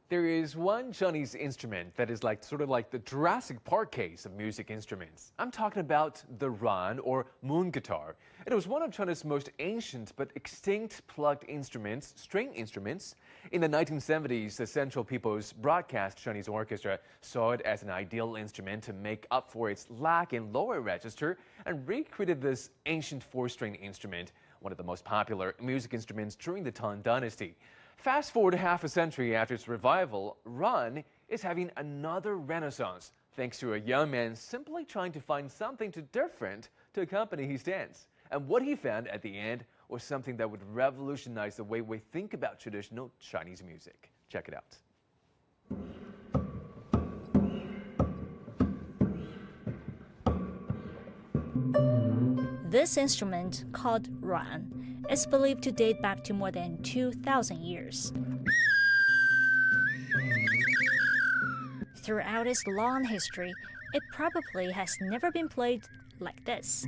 There is one Chinese instrument that is sort of like the Jurassic Park case of music instruments. I'm talking about the Ruan or moon guitar. It was one of China's most ancient but extinct plucked instruments, string instruments. In the 1970s, the Central People's Broadcast Chinese Orchestra saw it as an ideal instrument to make up for its lack in lower register and recreated this ancient four-string instrument, one of the most popular music instruments during the Tang Dynasty. Fast forward half a century after its revival, Ruan is having another renaissance thanks to a young man simply trying to find something different to accompany his dance. And what he found at the end was something that would revolutionize the way we think about traditional Chinese music. Check it out. This instrument, called Ruan, is believed to date back to more than 2,000 years. Throughout its long history, it probably has never been played like this.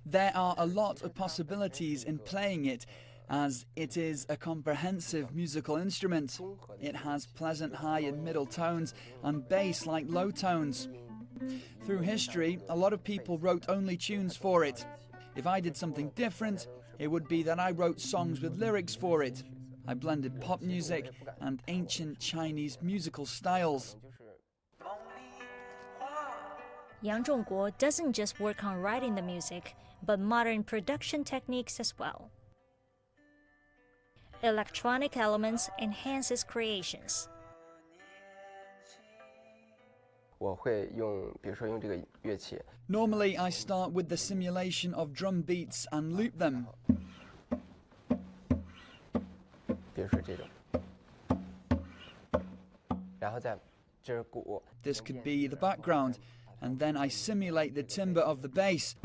There are a lot of possibilities in playing it, as it is a comprehensive musical instrument. It has pleasant high and middle tones and bass like low tones. Through history, a lot of people wrote only tunes for it. If I did something different, it would be that I wrote songs with lyrics for it. I blended pop music and ancient Chinese musical styles. Yang Zhongguo doesn't just work on writing the music, but modern production techniques as well. Electronic elements enhance his creations. Normally, I start with the simulation of drum beats and loop them. This could be the background, and then I simulate the timbre of the bass.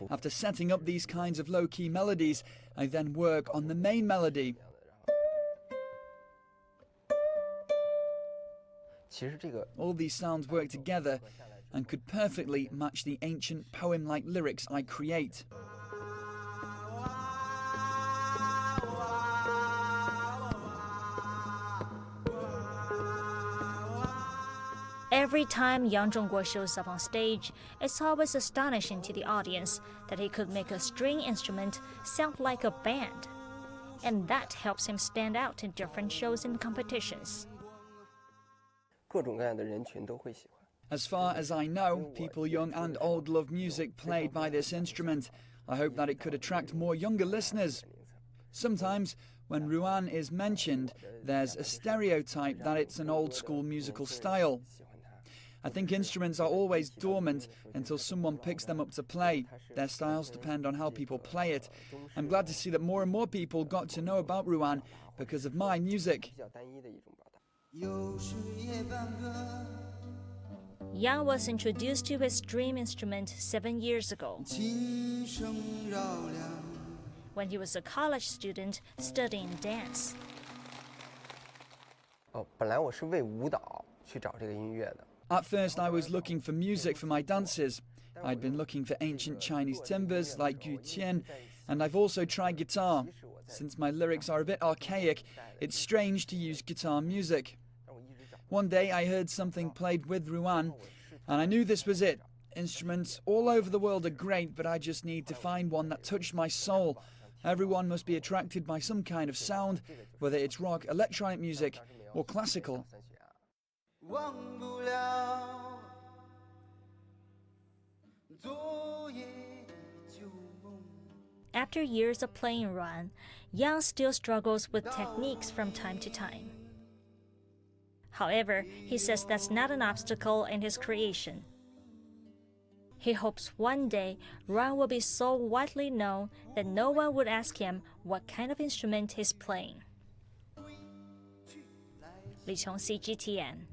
After setting up these kinds of low-key melodies, I then work on the main melody. All these sounds work together and could perfectly match the ancient poem-like lyrics I create. Every time Yang Zhongguo shows up on stage, it's always astonishing to the audience that he could make a string instrument sound like a band. And that helps him stand out in different shows and competitions. As far as I know, people young and old love music played by this instrument. I hope that it could attract more younger listeners. Sometimes, when Ruan is mentioned, there's a stereotype that it's an old-school musical style. I think instruments are always dormant until someone picks them up to play. Their styles depend on how people play it. I'm glad to see that more and more people got to know about Ruan because of my music. Yang was introduced to his dream instrument 7 years ago, when he was a college student studying dance. At first, I was looking for music for my dances. I'd been looking for ancient Chinese timbres like gutian, and I've also tried guitar. Since my lyrics are a bit archaic, it's strange to use guitar music. One day I heard something played with Ruan, and I knew this was it. Instruments all over the world are great, but I just need to find one that touched my soul. Everyone must be attracted by some kind of sound, whether it's rock, electronic music, or classical. After years of playing Ruan, Yang still struggles with techniques from time to time. However, he says that's not an obstacle in his creation. He hopes one day Ruan will be so widely known that no one would ask him what kind of instrument he's playing. Li Chong, CGTN.